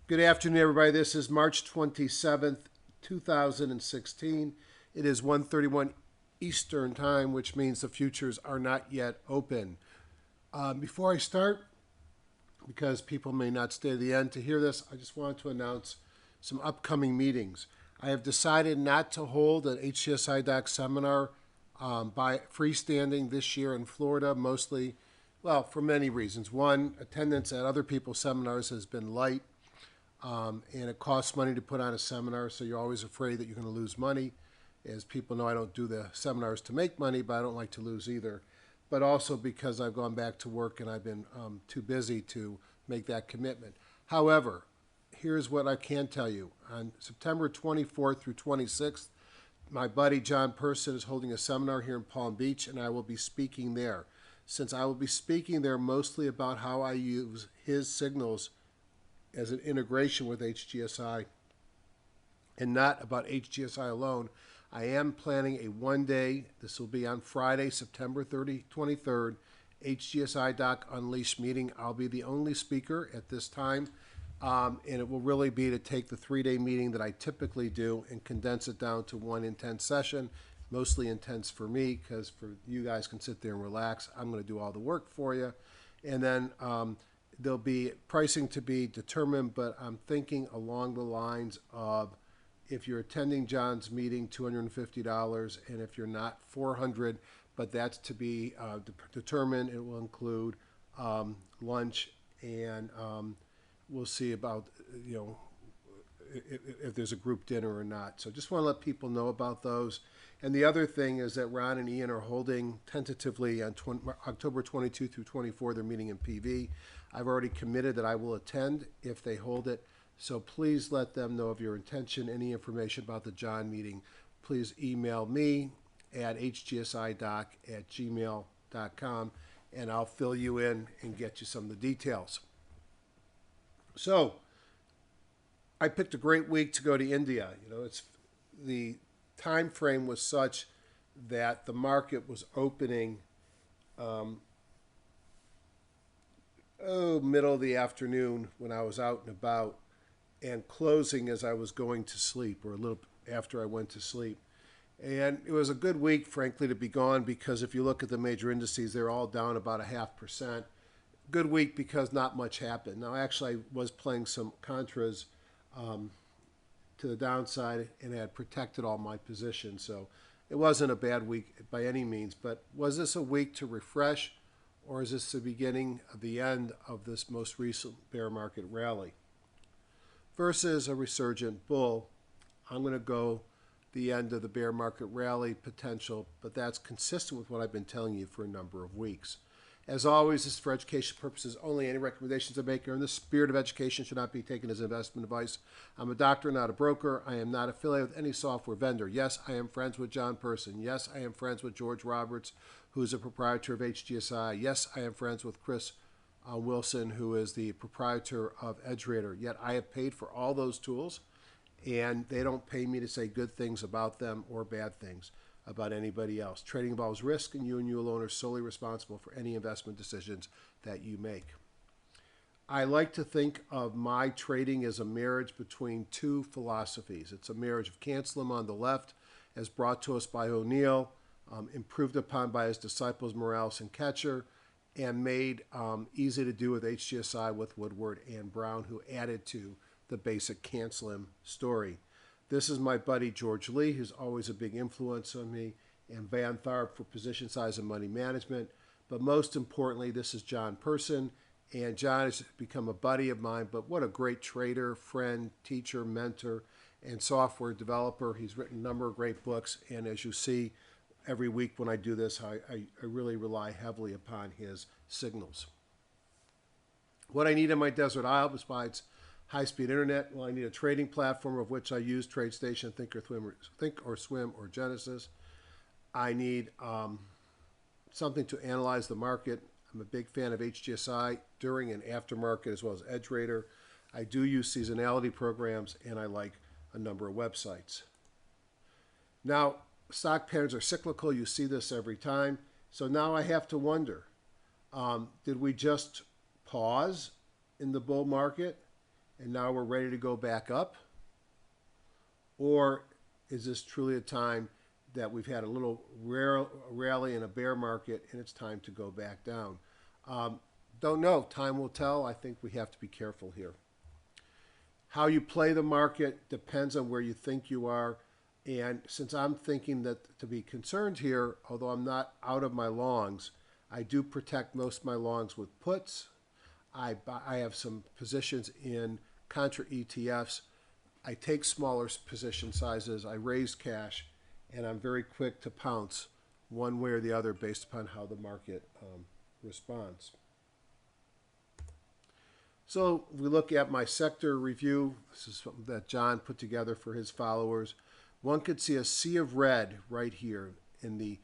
Good afternoon, everybody. This is March 27th, 2016. It is 1:31 Eastern Time, which means the futures are not yet open. Before I start, because people may not stay to the end to hear this, I just wanted to announce some upcoming meetings. I have decided not to hold an HGSI doc seminar by freestanding this year in Florida, mostly, well, for many reasons. One, attendance at other people's seminars has been light. And it costs money to put on a seminar, so you're always afraid that you're going to lose money. As people know, I don't do the seminars to make money, but I don't like to lose either. But also because I've gone back to work and I've been too busy to make that commitment. However, here's what I can tell you. On September 24th through 26th, my buddy John Person is holding a seminar here in Palm Beach, and I will be speaking there. Since I will be speaking there mostly about how I use his signals as an integration with HGSI and not about HGSI alone, I am planning a one-day, this will be on Friday, September 23rd, HGSI Doc Unleashed meeting. I'll be the only speaker at this time, and it will really be to take the three-day meeting that I typically do and condense it down to one intense session, mostly intense for me because for you guys can sit there and relax. I'm going to do all the work for you. And then there'll be pricing to be determined, but I'm thinking along the lines of if you're attending John's meeting, $250, and if you're not, $400, but that's to be determined. It will include lunch, and we'll see about, if there's a group dinner or not. So just want to let people know about those. And the other thing is that Ron and Ian are holding tentatively on October 22 through 24, they're meeting in PV. I've already committed that I will attend if they hold it. So please let them know of your intention. Any information about the John meeting, please email me at hgsidoc@gmail.com, and I'll fill you in and get you some of the details. So I picked a great week to go to India. It's the time frame was such that the market was opening middle of the afternoon when I was out and about, and closing as I was going to sleep, or a little after I went to sleep. And it was a good week, frankly, to be gone, because if you look at the major indices, they're all down about 0.5%. Good week because not much happened. Now, actually, I was playing some contras to the downside and had protected all my positions. So it wasn't a bad week by any means. But was this a week to refresh, or is this the beginning of the end of this most recent bear market rally? Versus a resurgent bull, I'm going to go the end of the bear market rally potential, but that's consistent with what I've been telling you for a number of weeks. As always, this is for education purposes only. Any recommendations I make are in the spirit of education, should not be taken as investment advice. I'm a doctor, not a broker. I am not affiliated with any software vendor. Yes, I am friends with John Person. Yes, I am friends with George Roberts, who is a proprietor of HGSI. Yes, I am friends with Chris Wilson, who is the proprietor of EdgeRater. Yet I have paid for all those tools, and they don't pay me to say good things about them or bad things about anybody else. Trading involves risk, and you alone are solely responsible for any investment decisions that you make. I like to think of my trading as a marriage between two philosophies. It's a marriage of Cancelam on the left, as brought to us by O'Neill, improved upon by his disciples Morales and Ketcher, and made easy to do with HGSI with Woodward and Brown, who added to the basic Cancelam story. This is my buddy George Lee, who's always a big influence on me, and Van Tharp for position size and money management. But most importantly, this is John Person, and John has become a buddy of mine, but what a great trader, friend, teacher, mentor, and software developer. He's written a number of great books, and as you see, every week when I do this, I really rely heavily upon his signals. What I need in my desert isle, besides high-speed internet, well, I need a trading platform, of which I use TradeStation, Thinkorswim, or Genesis. I need something to analyze the market. I'm a big fan of HGSI during and after market, as well as EdgeRater. I do use seasonality programs, and I like a number of websites. Now, stock patterns are cyclical. You see this every time. So now I have to wonder, did we just pause in the bull market and now we're ready to go back up? Or is this truly a time that we've had a little rally in a bear market and it's time to go back down? Don't know. Time will tell. I think we have to be careful here. How you play the market depends on where you think you are. And since I'm thinking that to be concerned here, although I'm not out of my longs, I do protect most of my longs with puts. I have some positions in contra ETFs. I take smaller position sizes. I raise cash, and I'm very quick to pounce one way or the other based upon how the market responds. So we look at my sector review. This is something that John put together for his followers. One could see a sea of red right here in the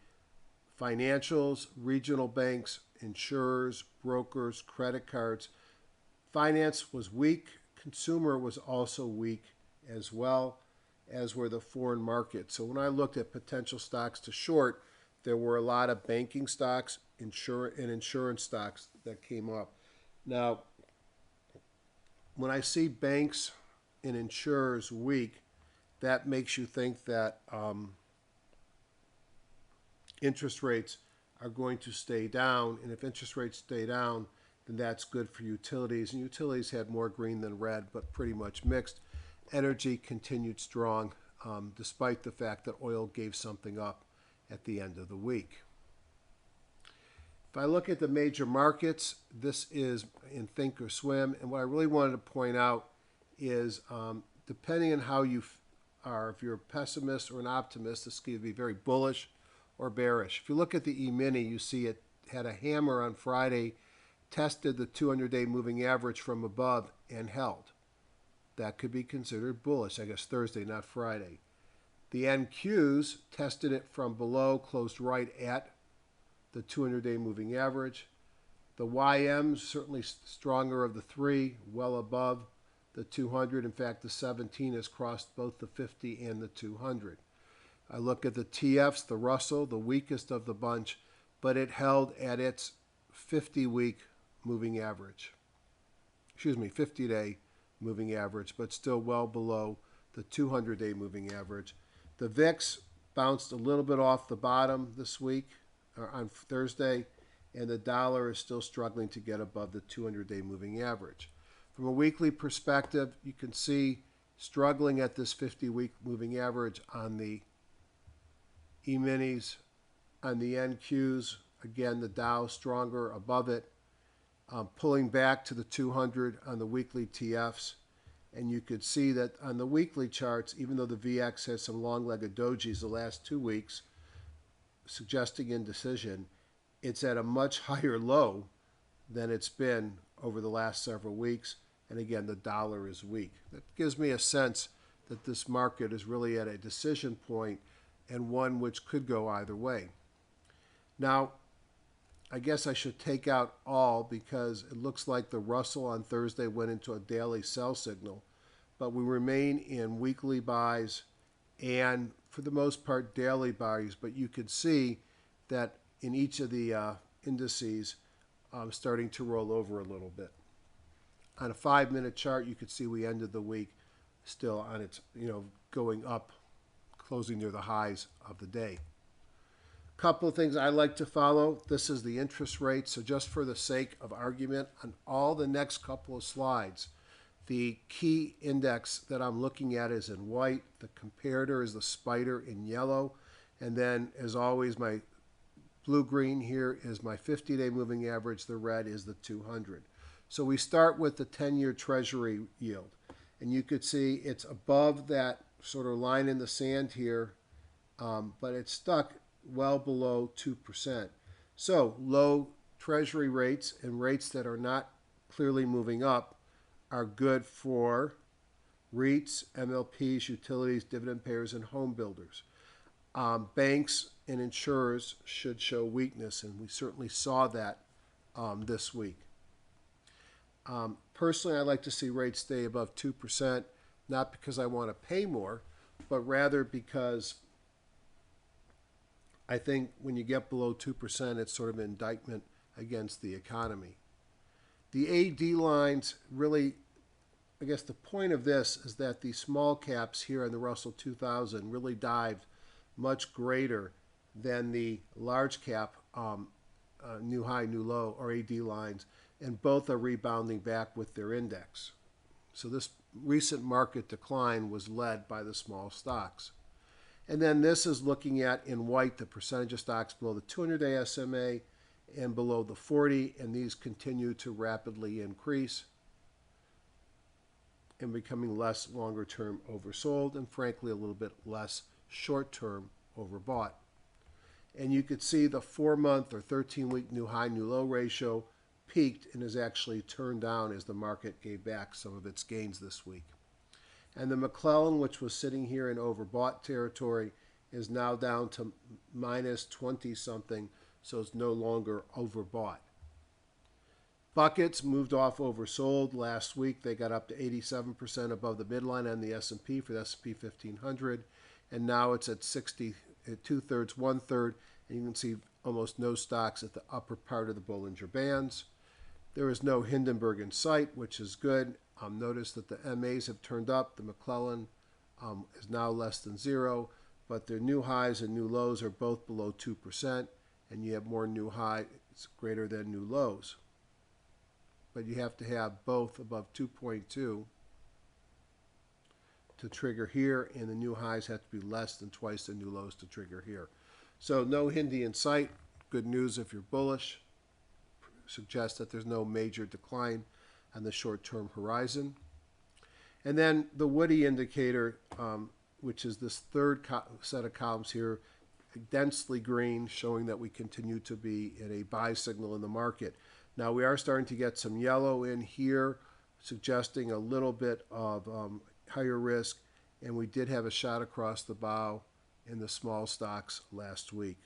financials, regional banks, insurers, brokers, credit cards. Finance was weak. Consumer was also weak as well, as were the foreign markets. So when I looked at potential stocks to short, there were a lot of banking stocks and insurance stocks that came up. Now, when I see banks and insurers weak, that makes you think that interest rates are going to stay down. And if interest rates stay down, then that's good for utilities. And utilities had more green than red, but pretty much mixed. Energy continued strong, despite the fact that oil gave something up at the end of the week. If I look at the major markets, this is in Think or Swim. And what I really wanted to point out is depending on how you are, if you're a pessimist or an optimist, this could be very bullish or bearish. If you look at the E-mini, you see it had a hammer on Friday, tested the 200-day moving average from above and held. That could be considered bullish, I guess Thursday, not Friday. The NQs tested it from below, closed right at the 200-day moving average. The YMs, certainly stronger of the three, well above the 200. In fact, the 17 has crossed both the 50 and the 200. I look at the TFs, the Russell, the weakest of the bunch, but it held at its 50-week moving average. 50-day moving average, but still well below the 200-day moving average. The VIX bounced a little bit off the bottom this week, or on Thursday, and the dollar is still struggling to get above the 200-day moving average. From a weekly perspective, you can see struggling at this 50-week moving average on the E-minis, on the NQs. Again, the Dow stronger above it, pulling back to the 200 on the weekly TFs. And you could see that on the weekly charts, even though the VX has some long-legged dojis the last 2 weeks, suggesting indecision, it's at a much higher low than it's been over the last several weeks. And again, the dollar is weak. That gives me a sense that this market is really at a decision point and one which could go either way. Now, I guess I should take out all because it looks like the Russell on Thursday went into a daily sell signal, but we remain in weekly buys and for the most part daily buys, but you could see that in each of the indices starting to roll over a little bit. On a 5-minute chart, you could see we ended the week still on its, going up, closing near the highs of the day. Couple of things I like to follow. This is the interest rate. So just for the sake of argument, on all the next couple of slides, the key index that I'm looking at is in white. The comparator is the spider in yellow. And then, as always, my blue-green here is my 50-day moving average. The red is the 200. So we start with the 10-year Treasury yield. And you could see it's above that sort of line in the sand here, but it's stuck well below 2%. So low Treasury rates and rates that are not clearly moving up are good for REITs, MLPs, utilities, dividend payers, and home builders. Banks and insurers should show weakness, and we certainly saw that this week. Personally, I like to see rates stay above 2%, not because I want to pay more, but rather because I think when you get below 2%, it's sort of an indictment against the economy. The AD lines really I guess the point of this is that the small caps here in the Russell 2000 really dived much greater than the large cap new high, new low, or AD lines, and both are rebounding back with their index. So this recent market decline was led by the small stocks. And then this is looking at, in white, the percentage of stocks below the 200-day SMA and below the 40, and these continue to rapidly increase and becoming less longer-term oversold and, frankly, a little bit less short-term overbought. And you could see the 4-month or 13-week new high, new low ratio peaked and has actually turned down as the market gave back some of its gains this week. And the McClellan, which was sitting here in overbought territory, is now down to minus 20-something, so it's no longer overbought. Buckets moved off oversold last week. They got up to 87% above the midline on the S&P for the S&P 1500, and now it's at 60, at 2/3, 1/3, and you can see almost no stocks at the upper part of the Bollinger Bands. There is no Hindenburg in sight, which is good. Notice that the MAs have turned up. The McClellan is now less than 0, but their new highs and new lows are both below 2%, and you have more new highs greater than new lows. But you have to have both above 2.2 to trigger here, and the new highs have to be less than twice the new lows to trigger here. So no Hindi in sight. Good news if you're bullish. Suggests that there's no major decline on the short-term horizon. And then the Woody indicator, which is this third set of columns here, densely green, showing that we continue to be in a buy signal in the market. Now we are starting to get some yellow in here, suggesting a little bit of higher risk, and we did have a shot across the bow in the small stocks last week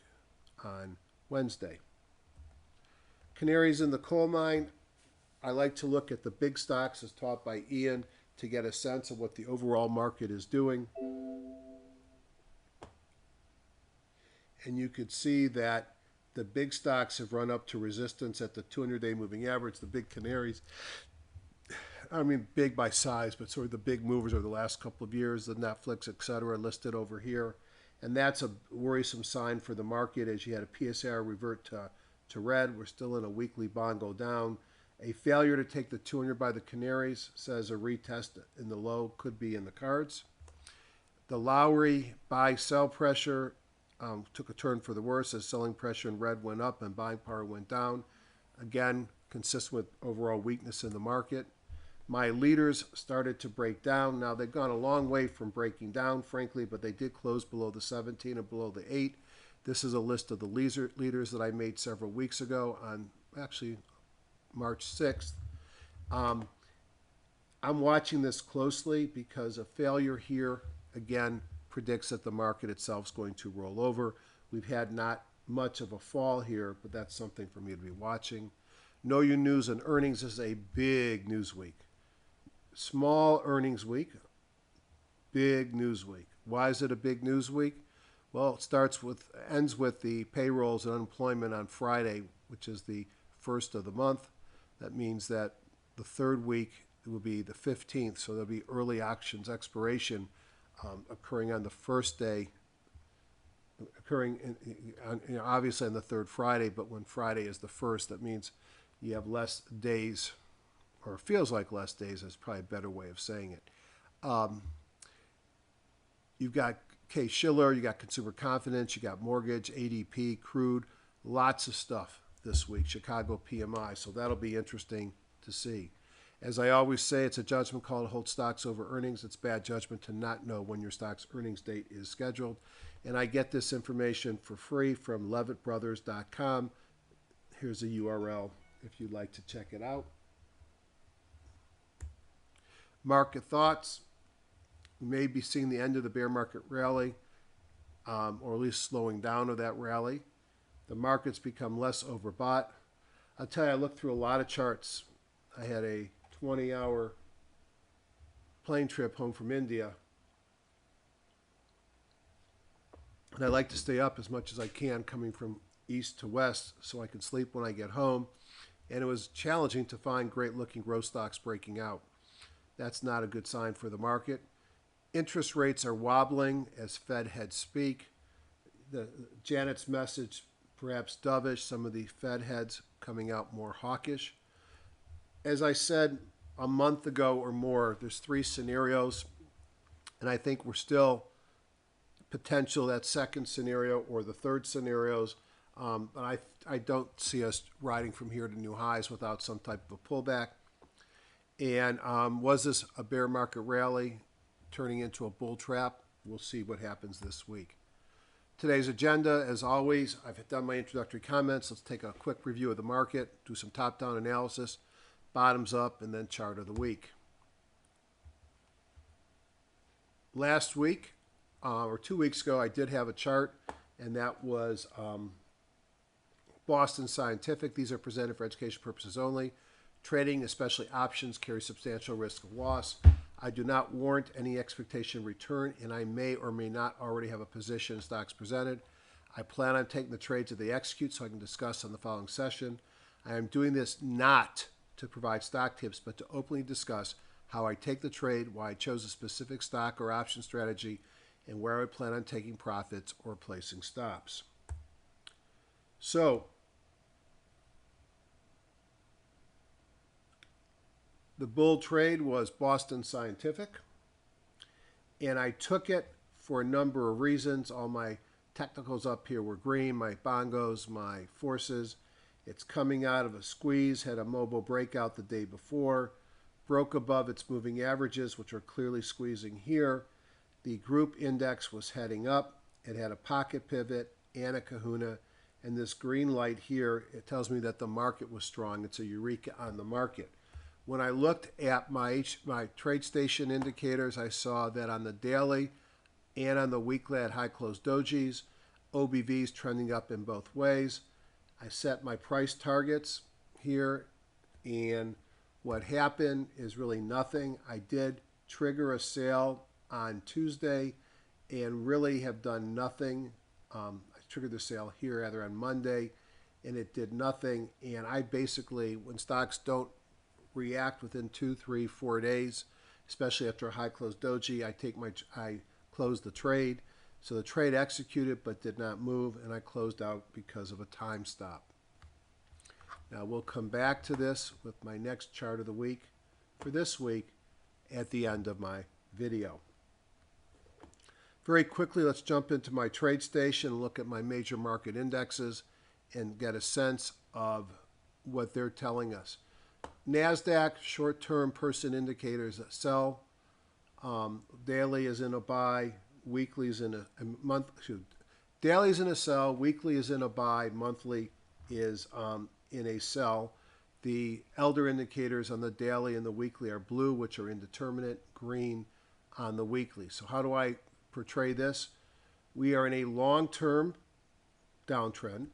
on Wednesday. Canaries in the coal mine. I like to look at the big stocks as taught by Ian to get a sense of what the overall market is doing. And you could see that the big stocks have run up to resistance at the 200-day moving average. The big Canaries, I mean big by size, but sort of the big movers over the last couple of years, the Netflix, et cetera, listed over here. And that's a worrisome sign for the market as you had a PSR revert to red. We're still in a weekly bond go down. A failure to take the 200 by the Canaries says a retest in the low could be in the cards. The Lowry buy-sell pressure took a turn for the worse as selling pressure in red went up and buying power went down. Again, consistent with overall weakness in the market. My leaders started to break down. Now, they've gone a long way from breaking down, frankly, but they did close below the 17 and below the 8. This is a list of the leaders that I made several weeks ago on actually March 6th. I'm watching this closely because a failure here, again, predicts that the market itself is going to roll over. We've had not much of a fall here, but that's something for me to be watching. Know Your News and Earnings. This is a big news week. Small earnings week, big news week. Why is it a big news week? Well, it ends with the payrolls and unemployment on Friday, which is the first of the month. That means that the third week will be the 15th, so there'll be early auctions expiration occurring on the first day, obviously on the third Friday, but when Friday is the first, that means you have less days, or it feels like less days, is probably a better way of saying it. You've got Case Shiller, you got consumer confidence, you got mortgage, ADP, crude, lots of stuff this week, Chicago PMI, so that'll be interesting to see. As I always say, it's a judgment call to hold stocks over earnings. It's bad judgment to not know when your stock's earnings date is scheduled. And I get this information for free from levittbrothers.com. Here's a URL if you'd like to check it out. Market thoughts. We may be seeing the end of the bear market rally, or at least slowing down of that rally. The market's become less overbought. I'll tell you, I looked through a lot of charts. I had a 20-hour plane trip home from India. And I like to stay up as much as I can coming from east to west so I can sleep when I get home. And it was challenging to find great-looking growth stocks breaking out. That's not a good sign for the market. Interest rates are wobbling as Fed heads speak. Janet's message perhaps dovish, some of the Fed heads coming out more hawkish. As I said a month ago or more, there's three scenarios, and I think we're still potential that second scenario or the third scenarios. But I don't see us riding from here to new highs without some type of a pullback. And was this a bear market rally turning into a bull trap? We'll see what happens this week. Today's agenda, as always, I've done my introductory comments. Let's take a quick review of the market, do some top-down analysis, bottoms up, and then chart of the week. Last week, or 2 weeks ago, I did have a chart, and that was Boston Scientific. These are presented for education purposes only. Trading, especially options, carries substantial risk of loss. I do not warrant any expectation of return, and I may or may not already have a position in stocks presented. I plan on taking the trades that they execute so I can discuss on the following session. I am doing this not to provide stock tips, but to openly discuss how I take the trade, why I chose a specific stock or option strategy, and where I plan on taking profits or placing stops. So, the bull trade was Boston Scientific, and I took it for a number of reasons. All my technicals up here were green, my bongos, my forces. It's coming out of a squeeze, had a mobile breakout the day before, broke above its moving averages, which are clearly squeezing here. The group index was heading up. It had a pocket pivot and a kahuna, and this green light here, it tells me that the market was strong. It's a eureka on the market. When I looked at my trade station indicators, I saw that on the daily and on the weekly at high close dojis, OBVs trending up in both ways. I set my price targets here, and what happened is really nothing. I did trigger a sale on Tuesday and really have done nothing. I triggered the sale here rather on Monday, and it did nothing. And I basically, when stocks don't react within 2, 3, 4 days, especially after a high close doji, I close the trade. So the trade executed but did not move, and I closed out because of a time stop. Now we'll come back to this with my next chart of the week for this week at the end of my video. Very quickly, let's jump into my trade station and look at my major market indexes and get a sense of what they're telling us. NASDAQ short-term person indicators that sell. Daily is in a buy, weekly is in a month. Daily is in a sell, weekly is in a buy, monthly is in a sell. The elder indicators on the daily and the weekly are blue, which are indeterminate, green on the weekly. So how do I portray this? We are in a long-term downtrend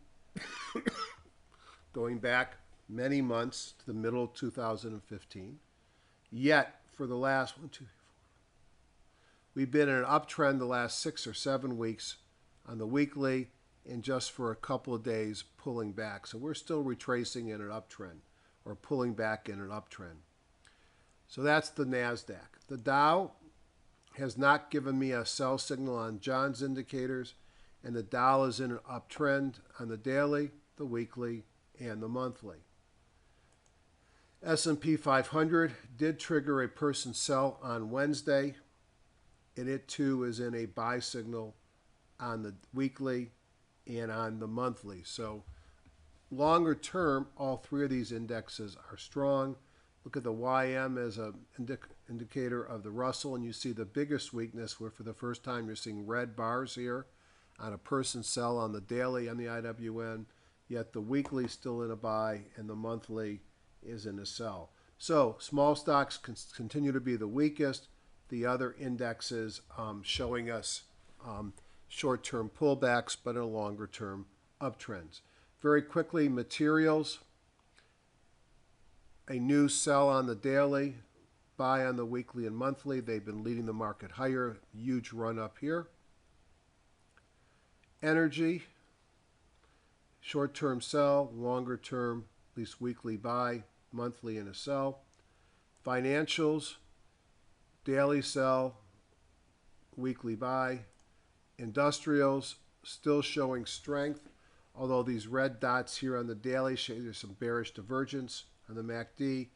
going back many months to the middle of 2015. Yet, for the last we've been in an uptrend the last 6 or 7 weeks on the weekly, and just for a couple of days pulling back. So we're still retracing in an uptrend or pulling back in an uptrend. So that's the NASDAQ. The Dow has not given me a sell signal on John's indicators, and the Dow is in an uptrend on the daily, the weekly, and the monthly. S&P 500 did trigger a person sell on Wednesday, and it too is in a buy signal on the weekly and on the monthly. So longer term, all three of these indexes are strong. Look at the YM as an indicator of the Russell, and you see the biggest weakness where for the first time you're seeing red bars here on a person sell on the daily on the IWN, yet the weekly still in a buy and the monthly is in a sell. So small stocks continue to be the weakest. The other indexes showing us short-term pullbacks, but in a longer-term uptrends. Very quickly, materials. A new sell on the daily, buy on the weekly and monthly. They've been leading the market higher. Huge run up here. Energy, short-term sell, longer-term, at least weekly buy, monthly in a sell. Financials, daily sell, weekly buy. Industrials still showing strength, although these red dots here on the daily show there's some bearish divergence on the MACD.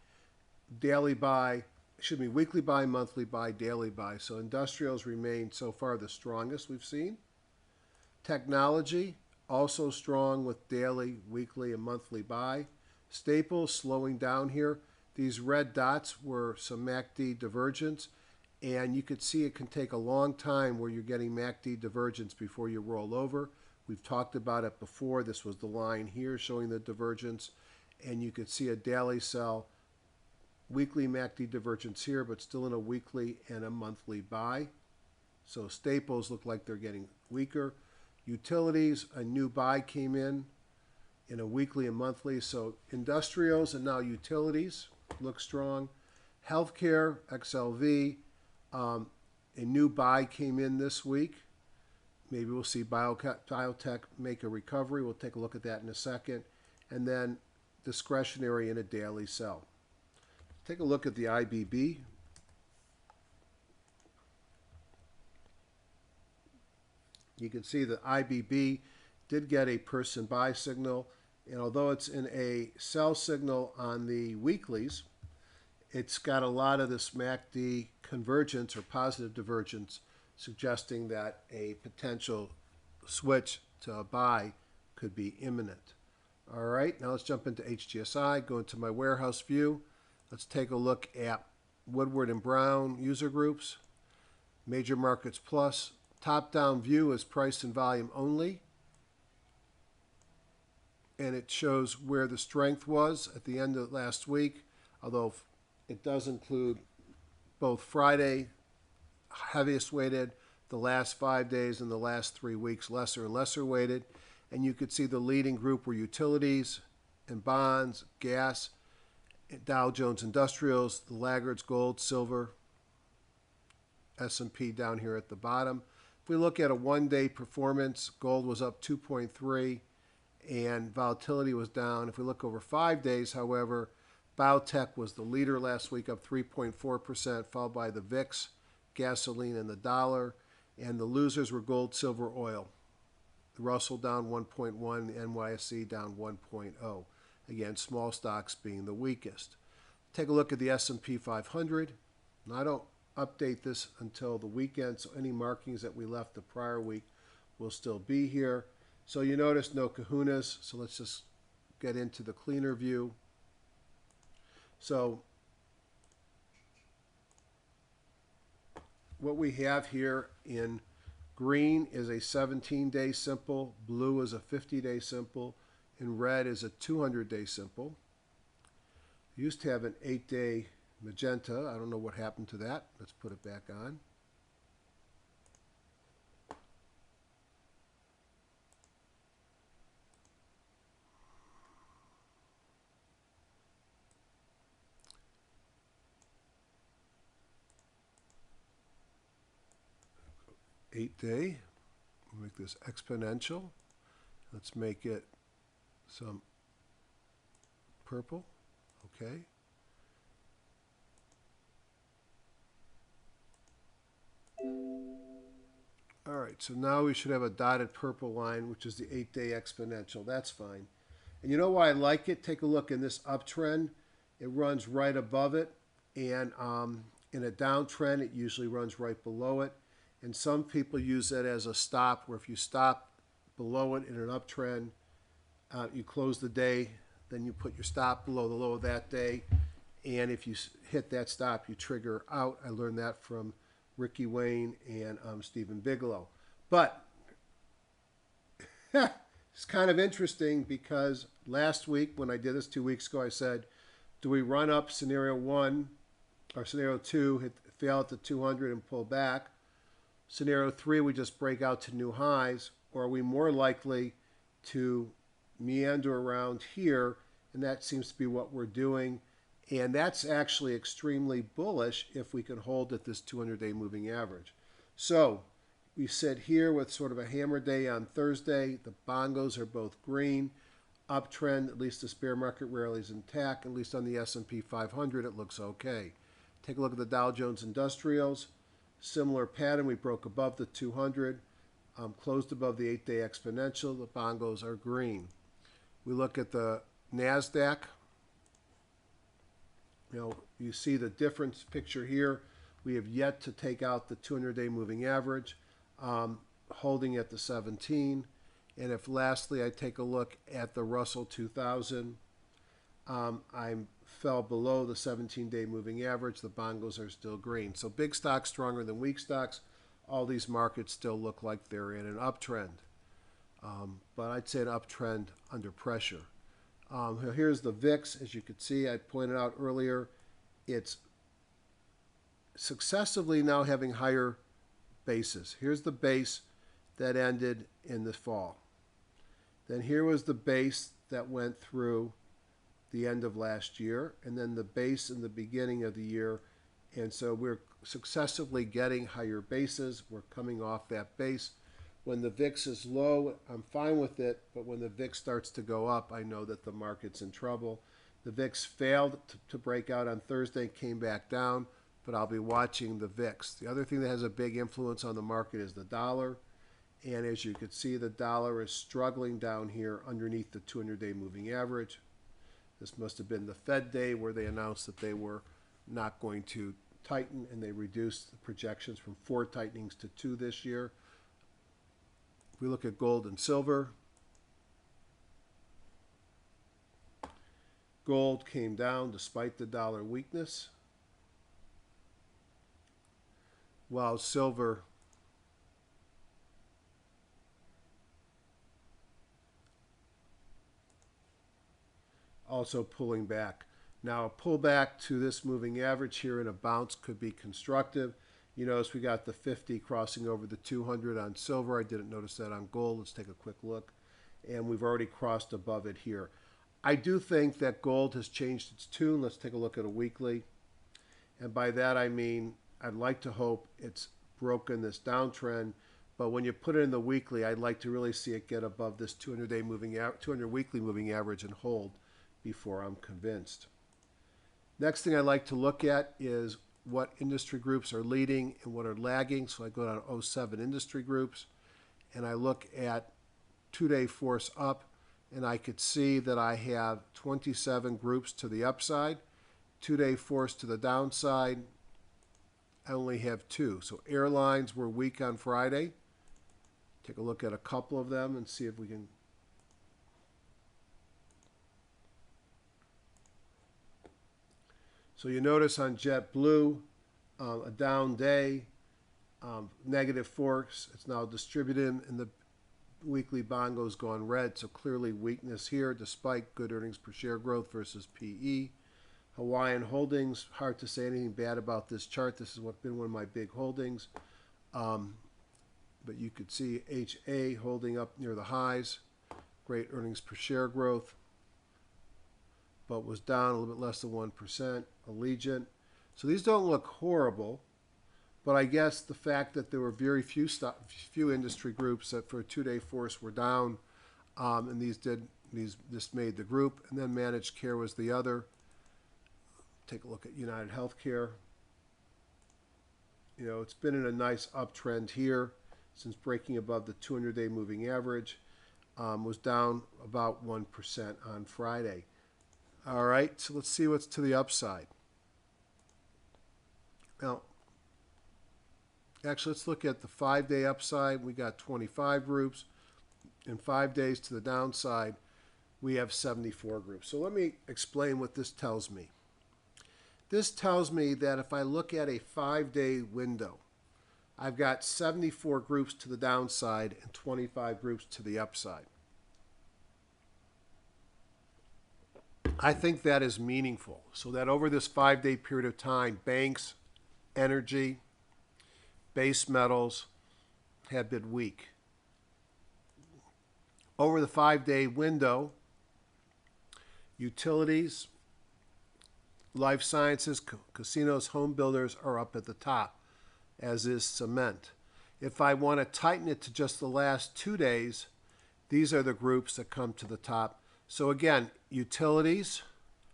Daily buy, weekly buy, monthly buy, daily buy. So industrials remain so far the strongest we've seen. Technology also strong with daily, weekly, and monthly buy. Staples slowing down here. These red dots were some MACD divergence, and you could see it can take a long time where you're getting MACD divergence before you roll over. We've talked about it before. This was the line here showing the divergence, and you could see a daily sell, weekly MACD divergence here, but still in a weekly and a monthly buy. So staples look like they're getting weaker. Utilities, a new buy came in a weekly and monthly. So industrials and now utilities look strong. Healthcare, XLV, a new buy came in this week. Maybe we'll see biotech make a recovery. We'll take a look at that in a second. And then discretionary in a daily sell. Take a look at the IBB. You can see the IBB did get a person buy signal, and although it's in a sell signal on the weeklies, it's got a lot of this MACD convergence or positive divergence, suggesting that a potential switch to a buy could be imminent. All right, now let's jump into HGSI, go into my warehouse view. Let's take a look at Woodward and Brown user groups, Major Markets Plus. Top-down view is price and volume only, and it shows where the strength was at the end of last week, although it does include both Friday, heaviest weighted, the last 5 days, and the last 3 weeks, lesser and lesser weighted. And you could see the leading group were utilities and bonds, gas, Dow Jones Industrials, the laggards, gold, silver, S&P down here at the bottom. If we look at a one-day performance, gold was up 2.3 and volatility was down. If we look over 5 days, however, biotech was the leader last week, up 3.4%, followed by the VIX, gasoline, and the dollar. And the losers were gold, silver, oil. The Russell down 1.1, the NYSE down 1.0. Again, small stocks being the weakest. Take a look at the S&P 500. Now, I don't update this until the weekend, so any markings that we left the prior week will still be here. So you notice no kahunas, so let's just get into the cleaner view. So what we have here in green is a 17-day simple, blue is a 50-day simple, and red is a 200-day simple. We used to have an 8-day magenta. I don't know what happened to that. Let's put it back on. Eight-day. We'll make this exponential. Let's make it some purple. Okay. All right, so now we should have a dotted purple line, which is the 8-day exponential. That's fine. And you know why I like it? Take a look in this uptrend. It runs right above it. And in a downtrend, it usually runs right below it. And some people use that as a stop, where if you stop below it in an uptrend, you close the day, then you put your stop below the low of that day. And if you hit that stop, you trigger out. I learned that from Ricky Wayne and Stephen Bigelow. But it's kind of interesting because last week when I did this 2 weeks ago, I said, do we run up scenario 1 or scenario 2, fail at the 200 and pull back? Scenario 3, we just break out to new highs, or are we more likely to meander around here? And that seems to be what we're doing. And that's actually extremely bullish if we can hold at this 200-day moving average. So we sit here with sort of a hammer day on Thursday. The bongos are both green. Uptrend, at least the bear market rally is intact. At least on the S&P 500, it looks okay. Take a look at the Dow Jones Industrials. Similar pattern. We broke above the 200, closed above the 8-day exponential. The bongos are green. We look at the NASDAQ. You see the difference picture here. We have yet to take out the 200-day moving average, holding at the 17. And if lastly I take a look at the Russell 2000, I fell below the 17-day moving average. The bongos are still green. So big stocks stronger than weak stocks. All these markets still look like they're in an uptrend. But I'd say an uptrend under pressure. Here's the VIX. As you could see, I pointed out earlier, it's successively now having higher bases. Here's the base that ended in the fall. Then here was the base that went through the end of last year, and then the base in the beginning of the year. And so we're successively getting higher bases. We're coming off that base. When the VIX is low, I'm fine with it, but when the VIX starts to go up, I know that the market's in trouble. The VIX failed to break out on Thursday, came back down, but I'll be watching the VIX. The other thing that has a big influence on the market is the dollar. And as you can see, the dollar is struggling down here underneath the 200-day moving average. This must have been the Fed day where they announced that they were not going to tighten, and they reduced the projections from 4 tightenings to 2 this year. If we look at gold and silver, gold came down despite the dollar weakness, while silver also pulling back. Now, a pullback to this moving average here in a bounce could be constructive. You notice we got the 50 crossing over the 200 on silver. I didn't notice that on gold. Let's take a quick look. And we've already crossed above it here. I do think that gold has changed its tune. Let's take a look at a weekly. And by that I mean I'd like to hope it's broken this downtrend. But when you put it in the weekly, I'd like to really see it get above this 200-day moving 200 weekly moving average and hold before I'm convinced. Next thing I like to look at is what industry groups are leading and what are lagging. So I go down to 07 industry groups, and I look at 2-day force up, and I could see that I have 27 groups to the upside. 2-day force to the downside, I only have 2. So airlines were weak on Friday. Take a look at a couple of them and see if we can. So you notice on JetBlue, a down day, negative force. It's now distributed, and the weekly bongo's gone red. So clearly weakness here, despite good earnings per share growth versus PE. Hawaiian Holdings, hard to say anything bad about this chart. This has been one of my big holdings. But you could see HA holding up near the highs. Great earnings per share growth, but was down a little bit less than 1%. Allegiant. So these don't look horrible, but I guess the fact that there were very few industry groups that for a 2-day force were down, and this made the group, and then managed care was the other. Take a look at United Healthcare. It's been in a nice uptrend here since breaking above the 200-day moving average. Was down about 1% on Friday. All right, so let's see what's to the upside. Now, actually, let's look at the 5-day upside. We got 25 groups. In 5 days to the downside, we have 74 groups. So let me explain what this tells me. This tells me that if I look at a 5-day window, I've got 74 groups to the downside and 25 groups to the upside. I think that is meaningful, so that over this 5-day period of time, banks, energy, base metals have been weak. Over the 5-day window, utilities, life sciences, casinos, home builders are up at the top, as is cement. If I want to tighten it to just the last 2 days, these are the groups that come to the top. So again, utilities,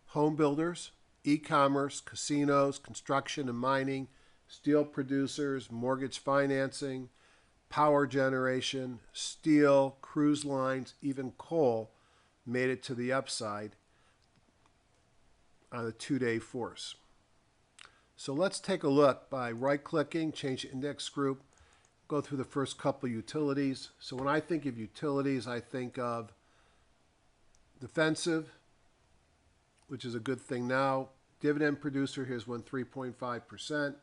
home builders, e-commerce, casinos, construction and mining, steel producers, mortgage financing, power generation, steel, cruise lines, even coal made it to the upside on a 2-day force. So let's take a look by right-clicking, change the index group, go through the first couple utilities. So when I think of utilities, I think of defensive, which is a good thing now. Dividend producer, here's one 3.5%.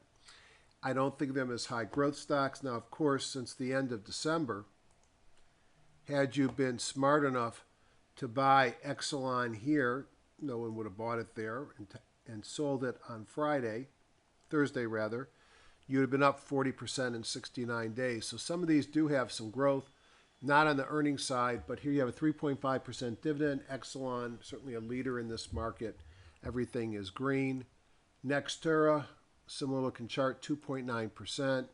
I don't think of them as high growth stocks. Now, of course, since the end of December, had you been smart enough to buy Exelon here, no one would have bought it there and sold it on Thursday rather, you would have been up 40% in 69 days. So some of these do have some growth, not on the earnings side, but here you have a 3.5% dividend. Exelon, certainly a leader in this market. Everything is green. Nextera, similar looking chart, 2.9%.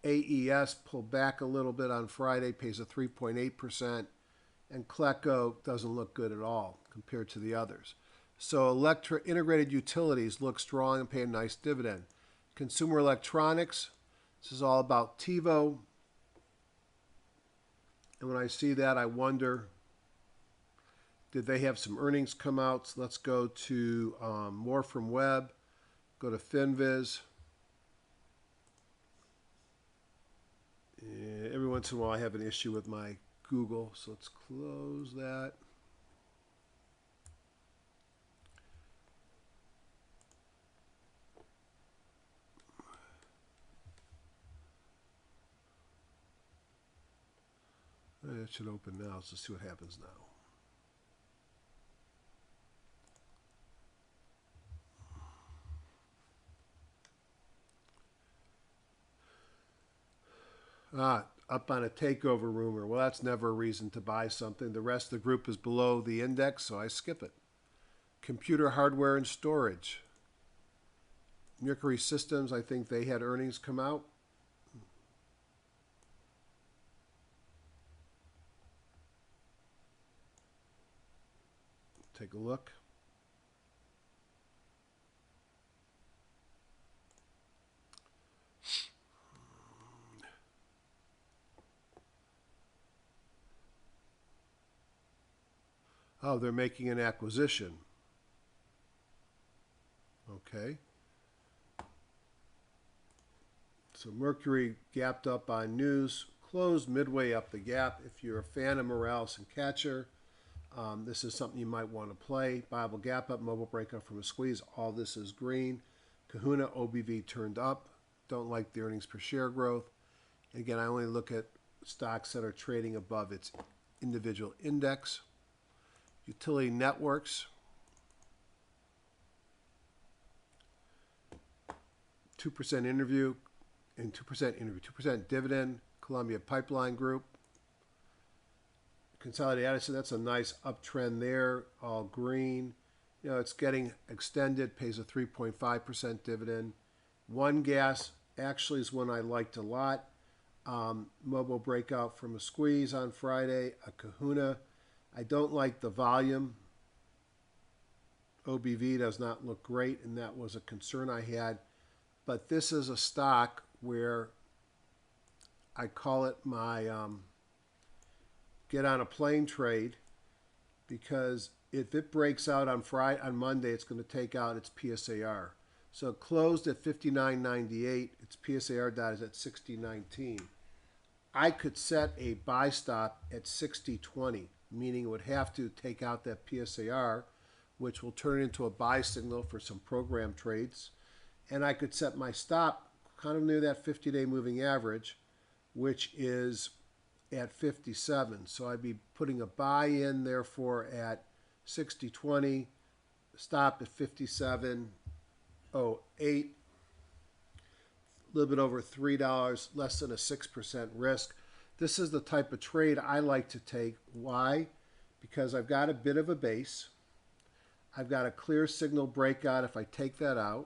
AES pulled back a little bit on Friday, pays a 3.8%. And Cleco doesn't look good at all compared to the others. So integrated utilities look strong and pay a nice dividend. Consumer electronics, this is all about TiVo. And when I see that, I wonder, did they have some earnings come out? So let's go to more from Web, go to FinViz. Every once in a while I have an issue with my Google, so let's close that. It should open now. Let's just see what happens now. Up on a takeover rumor. Well, that's never a reason to buy something. The rest of the group is below the index, so I skip it. Computer hardware and storage. Mercury Systems, I think they had earnings come out. Take a look. Oh, they're making an acquisition. Okay. So Mercury gapped up on news, closed midway up the gap. If you're a fan of Morales and Catcher, this is something you might want to play. Bible gap up, mobile breakout from a squeeze. All this is green. Kahuna OBV turned up. Don't like the earnings per share growth. Again, I only look at stocks that are trading above its individual index. Utility networks. 2% interview and 2% dividend. Columbia Pipeline Group. Consolidated Edison, that's a nice uptrend there, all green. You know, it's getting extended, pays a 3.5% dividend. One Gas actually is one I liked a lot. Mobile breakout from a squeeze on Friday. A Kahuna. I don't like the volume. OBV does not look great, and that was a concern I had. But this is a stock where I call it my get on a plane trade, because if it breaks out on Monday, it's going to take out its PSAR. So it closed at 59.98. Its PSAR dot is at 60.19. I could set a buy stop at 60.20, meaning it would have to take out that PSAR, which will turn into a buy signal for some program trades. And I could set my stop kind of near that 50-day moving average, which is at 57. So I'd be putting a buy in, therefore, at 60.20, stop at 57.08, a little bit over $3, less than a 6% risk. This is the type of trade I like to take. Why? Because I've got a bit of a base. I've got a clear signal breakout. If I take that out,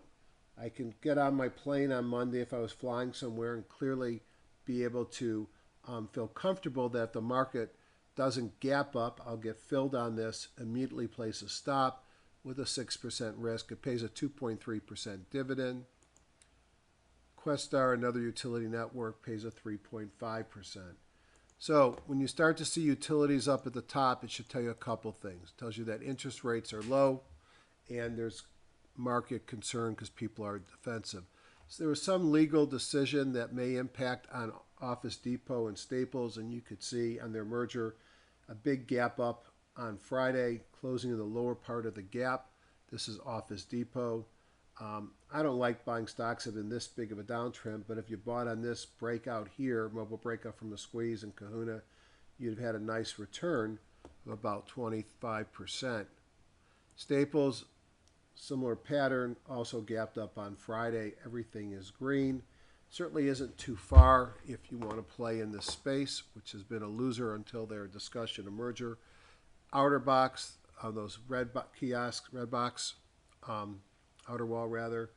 I can get on my plane on Monday if I was flying somewhere and clearly be able to feel comfortable that the market doesn't gap up. I'll get filled on this, immediately place a stop, with a 6% risk. It pays a 2.3% dividend. Questar, another utility network, pays a 3.5%. So when you start to see utilities up at the top, it should tell you a couple things. It tells you that interest rates are low and there's market concern because people are defensive. So there was some legal decision that may impact on Office Depot and Staples, and you could see on their merger a big gap up on Friday, closing in the lower part of the gap. This is Office Depot. I don't like buying stocks that are in this big of a downtrend, but if you bought on this breakout here, mobile breakout from the squeeze and Kahuna, you'd have had a nice return of about 25%. Staples, similar pattern, also gapped up on Friday. Everything is green. Certainly isn't too far if you want to play in this space, which has been a loser until their discussion of merger. Outer box, those kiosks, red box, outer wall rather,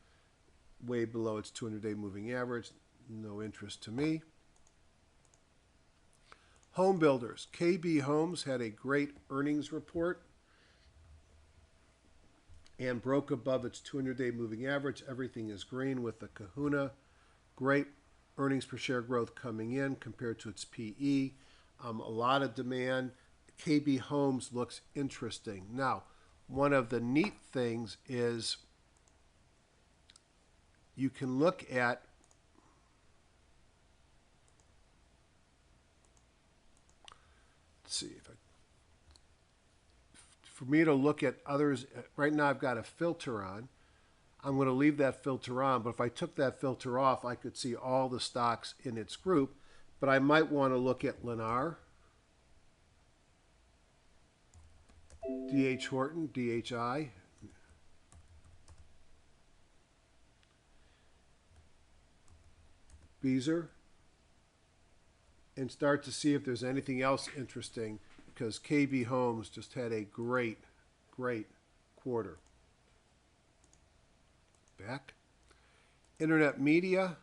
way below its 200-day moving average. No interest to me. Home builders. KB Homes had a great earnings report and broke above its 200-day moving average. Everything is green with the Kahuna. Great earnings per share growth coming in compared to its PE. A lot of demand. KB Homes looks interesting. Now, one of the neat things is you can look at for me to look at others, right now I've got a filter on. I'm going to leave that filter on, but if I took that filter off, I could see all the stocks in its group, but I might want to look at Lennar, D.H. Horton, DHI, Beazer, and start to see if there's anything else interesting, because KB Homes just had a great quarter. Back. Internet media.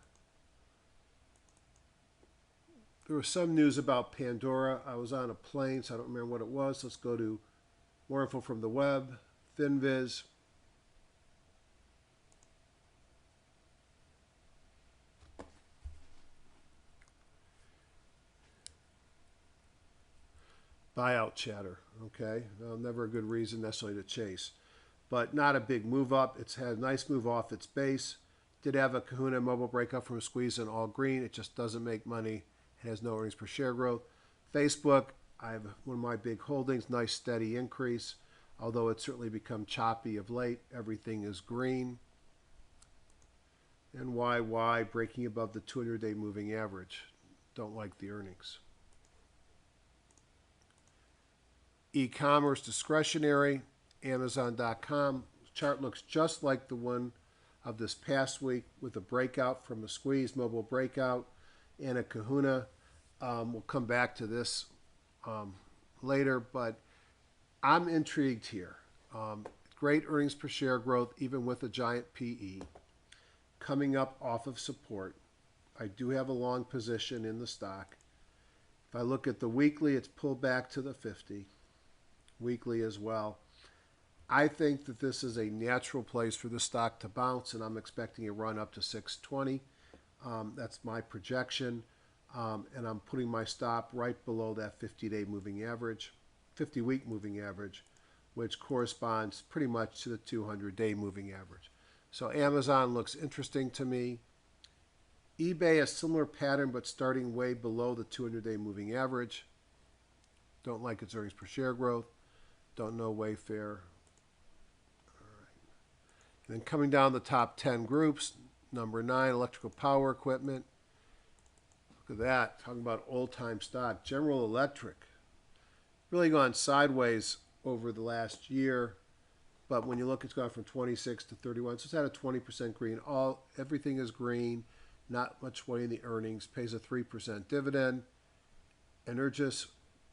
There was some news about Pandora. I was on a plane, so I don't remember what it was. Let's go to more info from the web. FinViz. Buyout chatter, okay? Well, never a good reason necessarily to chase. But not a big move up. It's had a nice move off its base. Did have a Kahuna mobile breakout from a squeeze in all green. It just doesn't make money. It has no earnings per share growth. Facebook, I have one of my big holdings, nice steady increase. Although it's certainly become choppy of late. Everything is green. And YY breaking above the 200-day moving average. Don't like the earnings. E-commerce discretionary, Amazon.com. Chart looks just like the one of this past week with a breakout from a squeeze, mobile breakout, and a Kahuna. We'll come back to this later, but I'm intrigued here. Great earnings per share growth, even with a giant PE. Coming up off of support. I do have a long position in the stock. If I look at the weekly, it's pulled back to the 50. Weekly as well. I think that this is a natural place for the stock to bounce, and I'm expecting a run up to 620. That's my projection, and I'm putting my stop right below that 50-day moving average, 50-week moving average, which corresponds pretty much to the 200-day moving average. So Amazon looks interesting to me. eBay, a similar pattern, but starting way below the 200-day moving average. Don't like its earnings per share growth. Don't know Wayfair. All right. And then coming down the top 10 groups, number 9, electrical power equipment. Look at that, talking about old-time stock. General Electric, really gone sideways over the last year, but when you look, it's gone from 26 to 31, so it's at a 20% green. Everything is green, not much weight in the earnings, pays a 3% dividend. Energis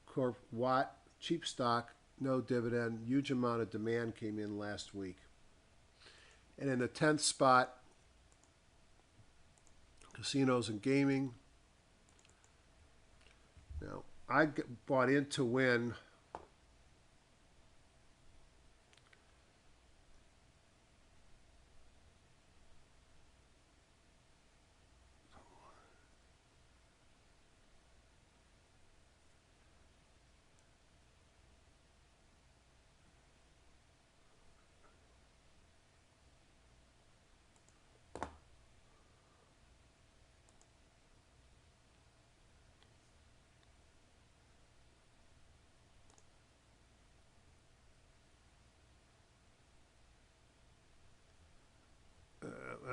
Corp Watt, cheap stock, no dividend, huge amount of demand came in last week. And in the 10th spot, casinos and gaming. Now, I bought in to win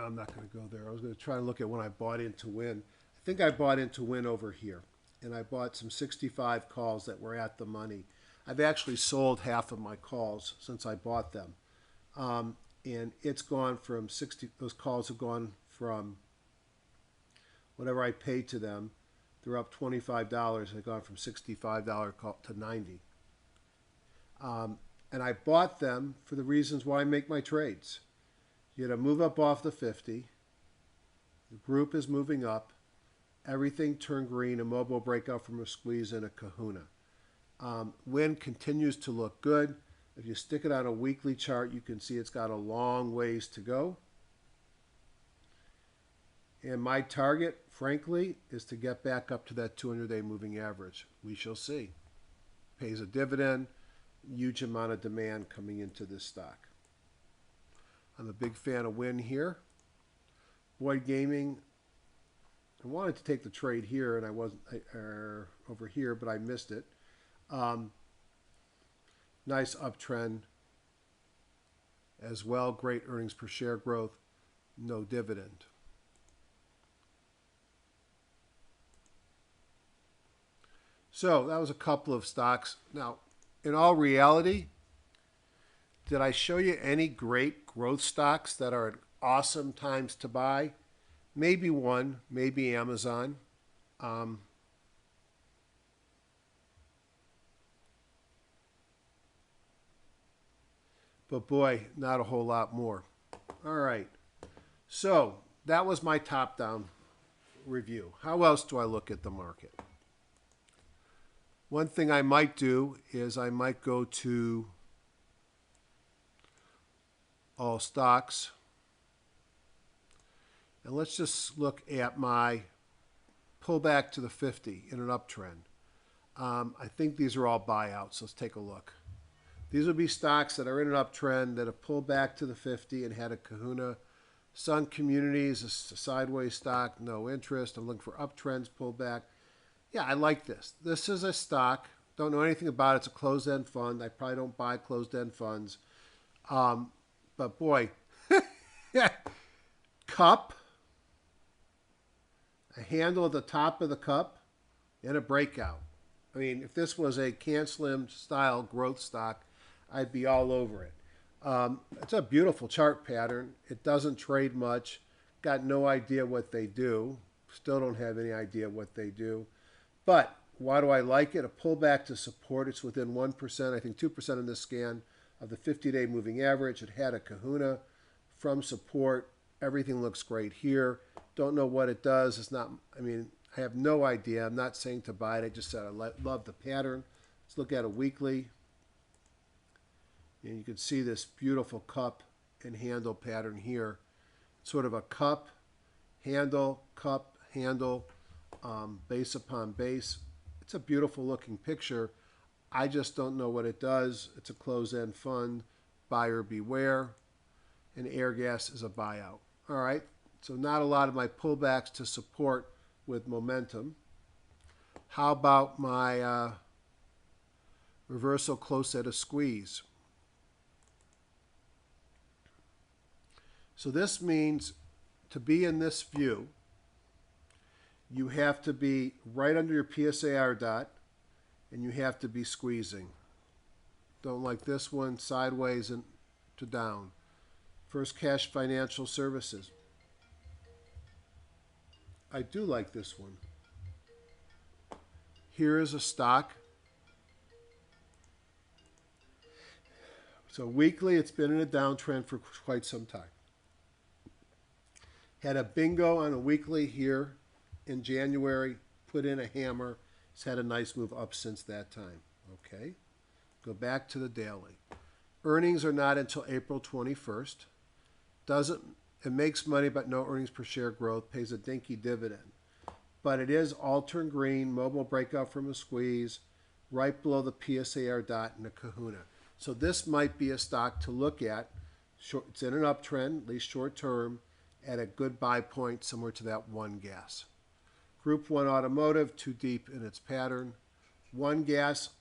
I'm not going to go there. I was going to try to look at when I bought into Win. I think I bought into Win over here, and I bought some 65 calls that were at the money. I've actually sold half of my calls since I bought them, and it's gone from 60. Those calls have gone from whatever I paid to them. They're up $25. They've gone from $65 to $90. And I bought them for the reasons why I make my trades. You had to move up off the 50. The group is moving up. Everything turned green. A mobile breakout from a squeeze and a kahuna. Win continues to look good. If you stick it on a weekly chart, you can see it's got a long ways to go. And my target, frankly, is to get back up to that 200-day moving average. We shall see. Pays a dividend. Huge amount of demand coming into this stock. I'm a big fan of Win here. Boyd Gaming, I wanted to take the trade here, and I wasn't over here, but I missed it. Nice uptrend as well. Great earnings per share growth. No dividend. So that was a couple of stocks. Now, in all reality, did I show you any great growth stocks that are at awesome times to buy? Maybe one, maybe Amazon. But boy, not a whole lot more. All right. So that was my top-down review. How else do I look at the market? One thing I might do is I might go to all stocks. And let's just look at my pullback to the 50 in an uptrend. I think these are all buyouts. Let's take a look. These would be stocks that are in an uptrend that have pulled back to the 50 and had a kahuna. Sun Communities, a sideways stock, no interest. I'm looking for uptrends, pullback. Yeah, I like this. This is a stock. Don't know anything about it. It's a closed-end fund. I probably don't buy closed-end funds. But boy, cup, a handle at the top of the cup, and a breakout. I mean, if this was a CanSlim style growth stock, I'd be all over it. It's a beautiful chart pattern. It doesn't trade much. Got no idea what they do. Still don't have any idea what they do. But why do I like it? A pullback to support. It's within 1%, I think 2% in this scan of the 50-day moving average. It had a kahuna from support. Everything looks great here. Don't know what it does. It's not, I mean, I have no idea. I'm not saying to buy it. I just said I love the pattern. Let's look at a weekly. And you can see this beautiful cup and handle pattern here. Sort of a cup, handle, base upon base. It's a beautiful looking picture. I just don't know what it does. It's a closed-end fund. Buyer beware. And Airgas is a buyout. All right, so not a lot of my pullbacks to support with momentum. How about my reversal close at a squeeze? So this means to be in this view, you have to be right under your PSAR dot, and you have to be squeezing. Don't like this one, sideways and to down. First Cash Financial Services. I do like this one. Here is a stock. So weekly, it's been in a downtrend for quite some time. Had a bingo on a weekly here in January, put in a hammer. It's had a nice move up since that time. Okay, go back to the daily. Earnings are not until April 21st. It makes money, but no earnings per share growth, pays a dinky dividend. But it is all turn green, mobile breakout from a squeeze, right below the PSAR dot and a kahuna. So this might be a stock to look at. It's in an uptrend, at least short term, at a good buy point, similar to that one gas. Group 1 Automotive, too deep in its pattern. One gas,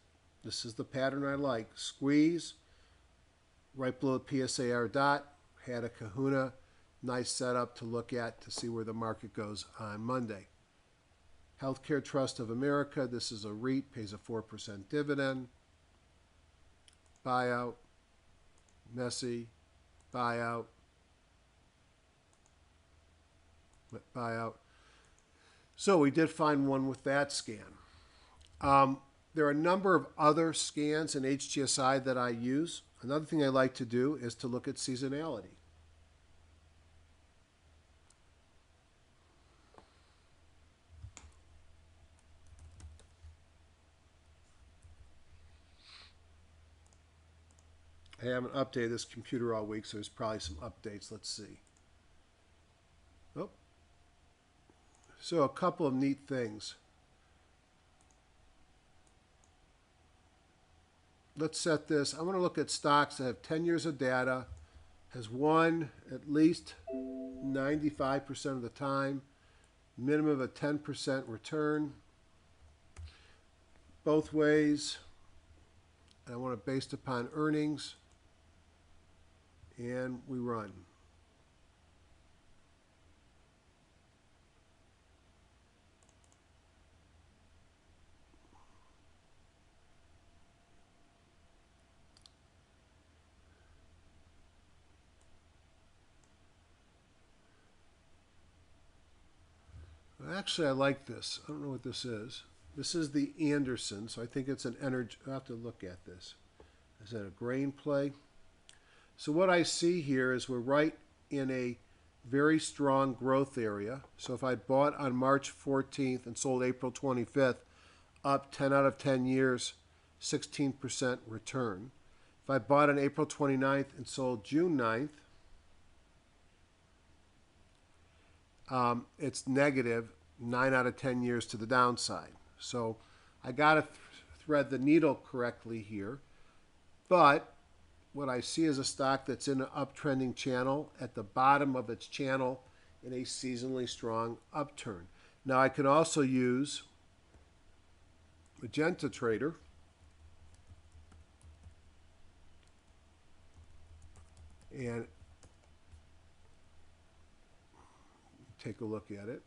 this is the pattern I like. Squeeze, right below the PSAR dot, had a kahuna, Nice setup to look at to see where the market goes on Monday. Healthcare Trust of America, this is a REIT, pays a 4% dividend. Buyout, messy, buyout, buyout. So we did find one with that scan. There are a number of other scans in HGSI that I use. Another thing I like to do is to look at seasonality. I haven't updated this computer all week, so there's probably some updates. Let's see. Oh. So a couple of neat things. Let's set this. I want to look at stocks that have 10 years of data, has won at least 95% of the time, minimum of a 10% return, both ways. I want it based upon earnings, and we run. Actually, I like this. I don't know what this is. This is the Anderson, so I think it's an energy. I'll have to look at this. Is that a grain play? So what I see here is we're right in a very strong growth area. So if I bought on March 14th and sold April 25th, up 10 out of 10 years, 16% return. If I bought on April 29th and sold June 9th, it's negative 9 out of 10 years to the downside. So I got to thread the needle correctly here. But what I see is a stock that's in an uptrending channel at the bottom of its channel in a seasonally strong upturn. Now I can also use Magenta Trader and take a look at it.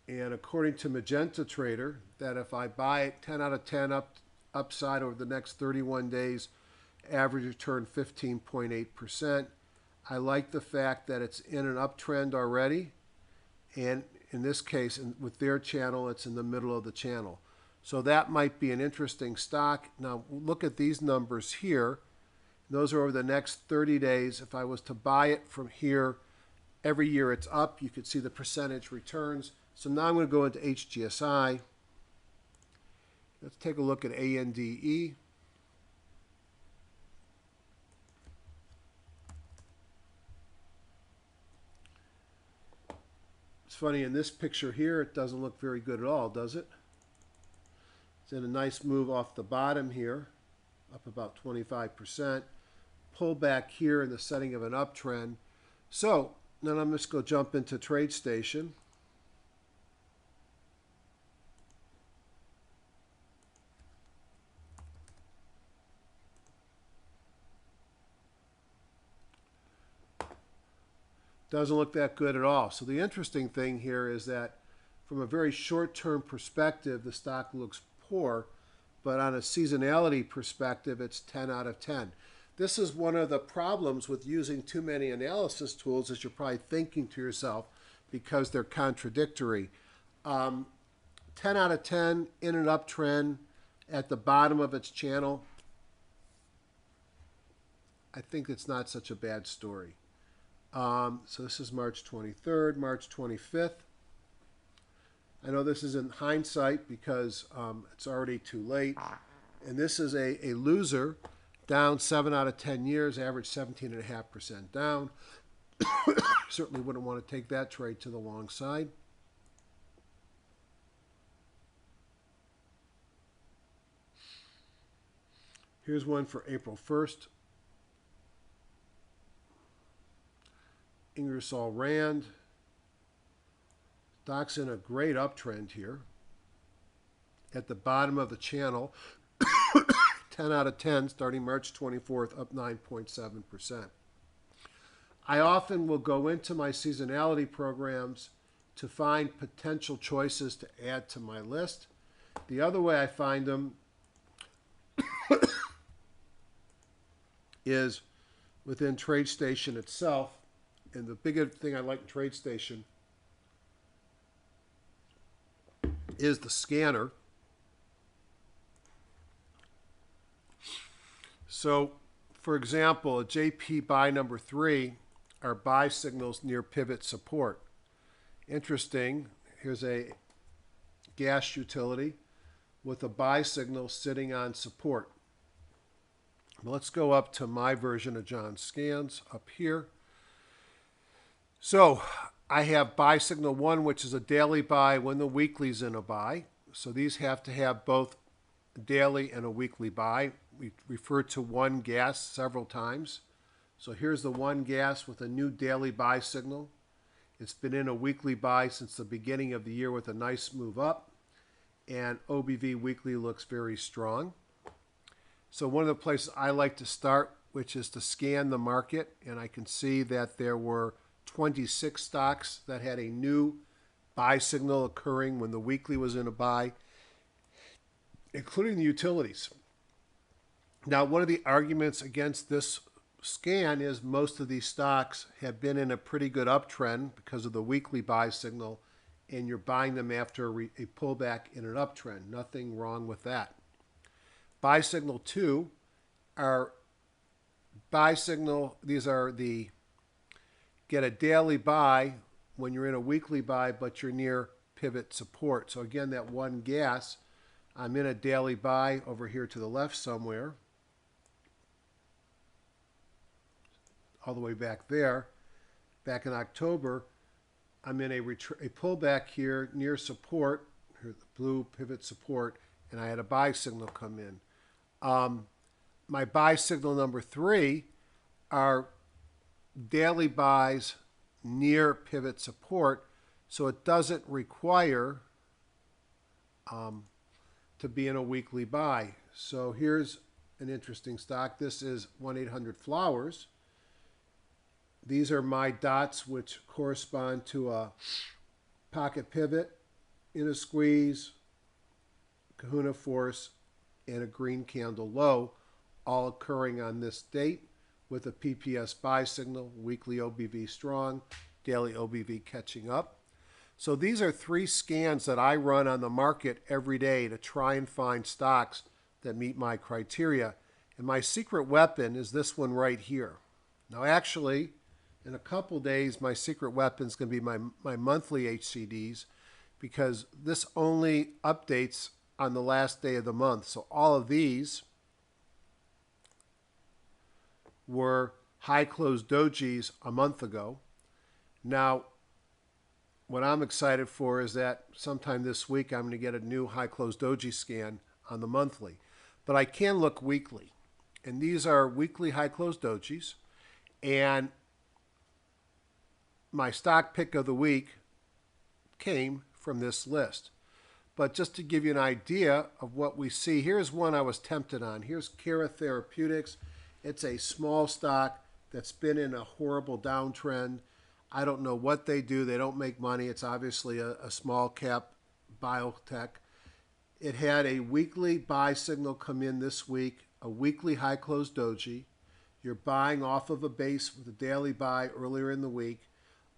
And according to Magenta Trader, that if I buy it 10 out of 10 upside over the next 31 days, average return 15.8%. I like the fact that it's in an uptrend already. And in this case, with their channel, it's in the middle of the channel. So that might be an interesting stock. Now, look at these numbers here. Those are over the next 30 days. If I was to buy it from here, every year it's up. You could see the percentage returns. So now I'm going to go into HGSI. Let's take a look at ANDE. It's funny, in this picture here, it doesn't look very good at all, does it? It's in a nice move off the bottom here, up about 25%. Pull back here in the setting of an uptrend. So then I'm just going to jump into TradeStation. Doesn't look that good at all. So the interesting thing here is that from a very short-term perspective, the stock looks poor, but on a seasonality perspective, it's 10 out of 10. This is one of the problems with using too many analysis tools, as you're probably thinking to yourself, because they're contradictory. 10 out of 10 in an uptrend at the bottom of its channel. I think it's not such a bad story. So this is March 23rd, March 25th. I know this is in hindsight because it's already too late. And this is a loser, down 7 out of 10 years, average 17.5% down. Certainly wouldn't want to take that trade to the long side. Here's one for April 1st. Ingersoll Rand. Stock's in a great uptrend here. At the bottom of the channel, 10 out of 10, starting March 24th, up 9.7%. I often will go into my seasonality programs to find potential choices to add to my list. The other way I find them is within TradeStation itself. And the bigger thing I like in TradeStation is the scanner. So, for example, a JP buy number 3 are buy signals near pivot support. Interesting. Here's a gas utility with a buy signal sitting on support. Let's go up to my version of John Scans up here. So I have buy signal 1, which is a daily buy when the weekly's in a buy. So these have to have both a daily and a weekly buy. We referred to one gas several times. So here's the one gas with a new daily buy signal. It's been in a weekly buy since the beginning of the year with a nice move up. And OBV weekly looks very strong. So one of the places I like to start, which is to scan the market, and I can see that there were 26 stocks that had a new buy signal occurring when the weekly was in a buy, including the utilities. Now, one of the arguments against this scan is most of these stocks have been in a pretty good uptrend because of the weekly buy signal, and you're buying them after a pullback in an uptrend. Nothing wrong with that. Buy signal 2 are buy signal. These are the get a daily buy when you're in a weekly buy, but you're near pivot support. So again, that one gas, I'm in a daily buy over here to the left somewhere, all the way back there. Back in October, I'm in a pullback here near support, here's the blue pivot support, and I had a buy signal come in. My buy signal number 3 are daily buys near pivot support, so it doesn't require to be in a weekly buy. So here's an interesting stock. This is 1-800-Flowers. These are my dots, which correspond to a pocket pivot, in a squeeze, kahuna force, and a green candle low, all occurring on this date with a PPS buy signal, weekly OBV strong, daily OBV catching up. So these are 3 scans that I run on the market every day to try and find stocks that meet my criteria. And my secret weapon is this one right here. Now actually, in a couple days, my secret weapon is going to be my monthly HCDs, because this only updates on the last day of the month. So all of these were high close dojis a month ago. Now, what I'm excited for is that sometime this week I'm going to get a new high close doji scan on the monthly. But I can look weekly. And these are weekly high close dojis. And my stock pick of the week came from this list. But just to give you an idea of what we see, here's one I was tempted on. Here's Cara Therapeutics. It's a small stock that's been in a horrible downtrend. I don't know what they do. They don't make money. It's obviously a small cap biotech. It had a weekly buy signal come in this week, a weekly high close doji. You're buying off of a base with a daily buy earlier in the week.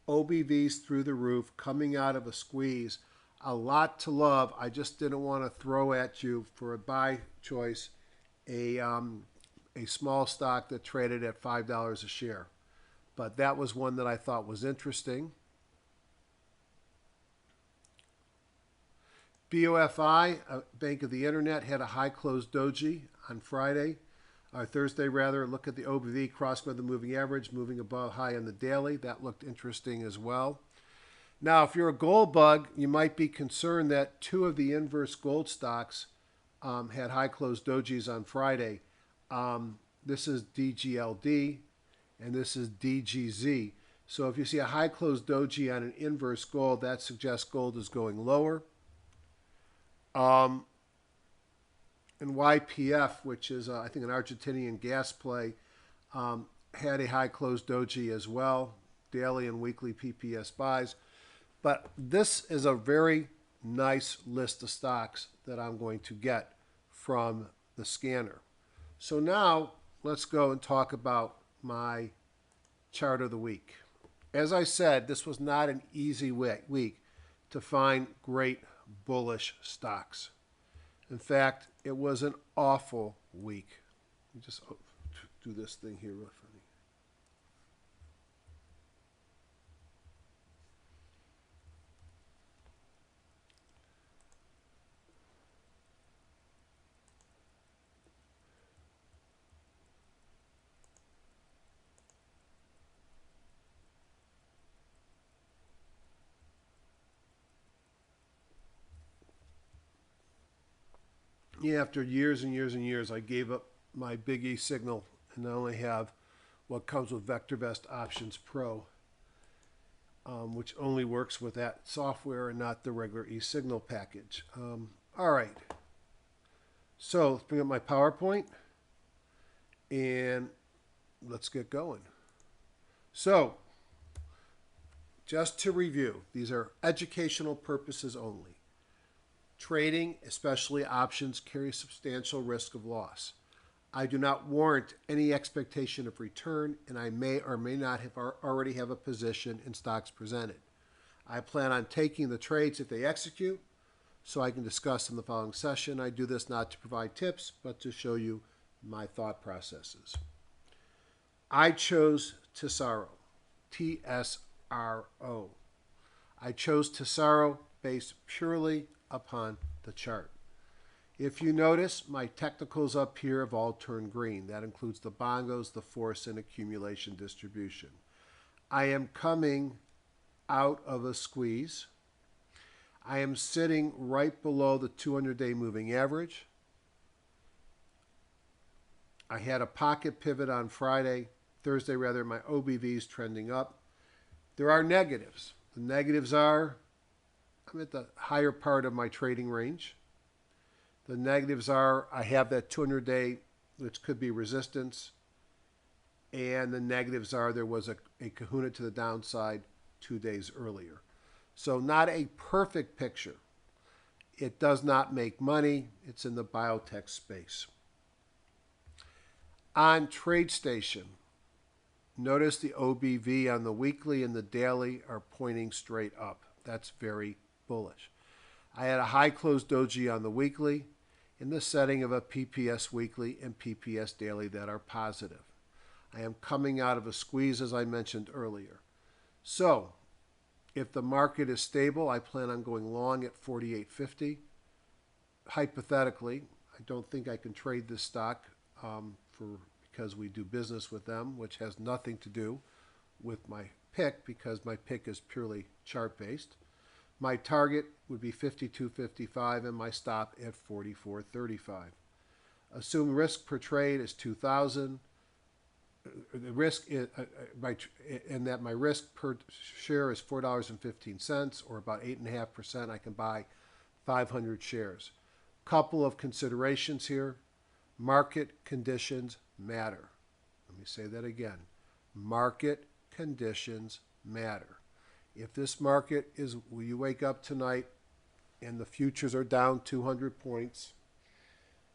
OBVs through the roof, coming out of a squeeze. A lot to love. I just didn't want to throw at you for a buy choice a small stock that traded at $5 a share. But that was one that I thought was interesting. BOFI, a Bank of the Internet, had a high close doji on Thursday rather. Look at the OBV crossed by the moving average, moving above high on the daily. That looked interesting as well. Now, if you're a gold bug, you might be concerned that 2 of the inverse gold stocks had high close dojis on Friday. This is DGLD and this is DGZ. So if you see a high closed doji on an inverse gold, that suggests gold is going lower. And YPF, which is I think an Argentinian gas play, had a high closed doji as well, daily and weekly PPS buys. But this is a very nice list of stocks that I'm going to get from the scanner. So now let's go and talk about my chart of the week. As I said, this was not an easy week to find great bullish stocks. In fact, it was an awful week. Let me just do this thing here real funny. Yeah, after years and years and years, I gave up my Big E signal and I only have what comes with VectorVest Options Pro, which only works with that software and not the regular e-signal package. All right. So let's bring up my PowerPoint and let's get going. So just to review, these are educational purposes only. Trading, especially options, carries substantial risk of loss. I do not warrant any expectation of return, and I may or may not already have a position in stocks presented. I plan on taking the trades if they execute, so I can discuss in the following session. I do this not to provide tips, but to show you my thought processes. I chose TSRO, TSRO. I chose TSRO based purely upon the chart. If you notice, my technicals up here have all turned green. That includes the bongos, the force, and accumulation distribution. I am coming out of a squeeze. I am sitting right below the 200-day moving average. I had a pocket pivot on Thursday, my OBV is trending up. There are negatives. The negatives are I'm at the higher part of my trading range. The negatives are I have that 200-day, which could be resistance. And the negatives are there was a kahuna to the downside 2 days earlier. So not a perfect picture. It does not make money. It's in the biotech space. On TradeStation, notice the OBV on the weekly and the daily are pointing straight up. That's very bullish. I had a high closed doji on the weekly in the setting of a PPS weekly and PPS daily that are positive. I am coming out of a squeeze, as I mentioned earlier. So if the market is stable, I plan on going long at 48.50. Hypothetically, I don't think I can trade this stock because we do business with them, which has nothing to do with my pick because my pick is purely chart-based. My target would be 52.55 and my stop at 44.35. Assume risk per trade is 2,000. The risk is, and that my risk per share is $4.15 or about 8.5%. I can buy 500 shares. Couple of considerations here. Market conditions matter. Let me say that again. Market conditions matter. If this market is, will you wake up tonight and the futures are down 200 points,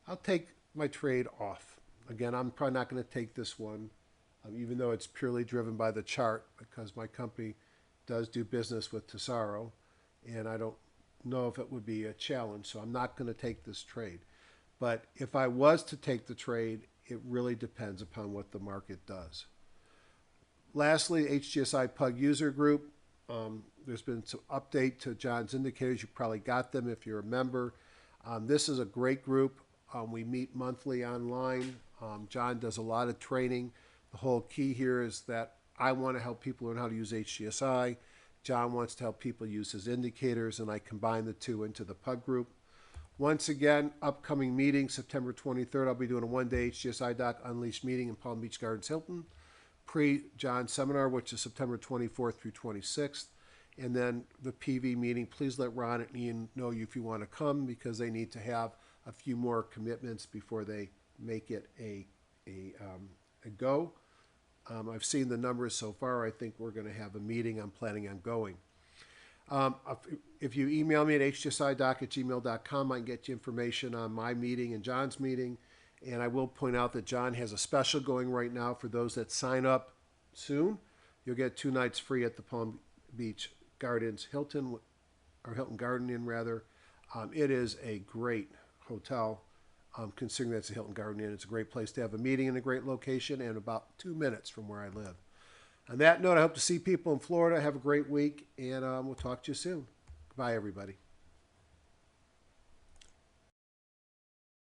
I'll take my trade off. Again, I'm probably not going to take this one, even though it's purely driven by the chart, because my company does do business with TSRO, and I don't know if it would be a challenge, so I'm not going to take this trade. But if I was to take the trade, it really depends upon what the market does. Lastly, HGSI Pug User Group. There's been some update to John's indicators. You probably got them if you're a member. This is a great group. We meet monthly online. John does a lot of training. The whole key here is that I want to help people learn how to use HGSI. John wants to help people use his indicators, and I combine the two into the Pug group. Once again, upcoming meeting, September 23rd, I'll be doing a one-day HGSI Doc Unleashed meeting in Palm Beach Gardens Hilton. pre-John seminar, which is September 24th through 26th. And then the PV meeting, please let Ron and Ian know if you want to come, because they need to have a few more commitments before they make it a go. I've seen the numbers so far. I think we're going to have a meeting. I'm planning on going. If you email me at hgsidoc@gmail.com, I can get you information on my meeting and John's meeting. And I will point out that John has a special going right now for those that sign up soon. You'll get 2 nights free at the Palm Beach Gardens Hilton Garden Inn rather. It is a great hotel. Considering that's a Hilton Garden Inn, it's a great place to have a meeting in a great location and about 2 minutes from where I live. On that note, I hope to see people in Florida. Have a great week, and we'll talk to you soon. Bye, everybody.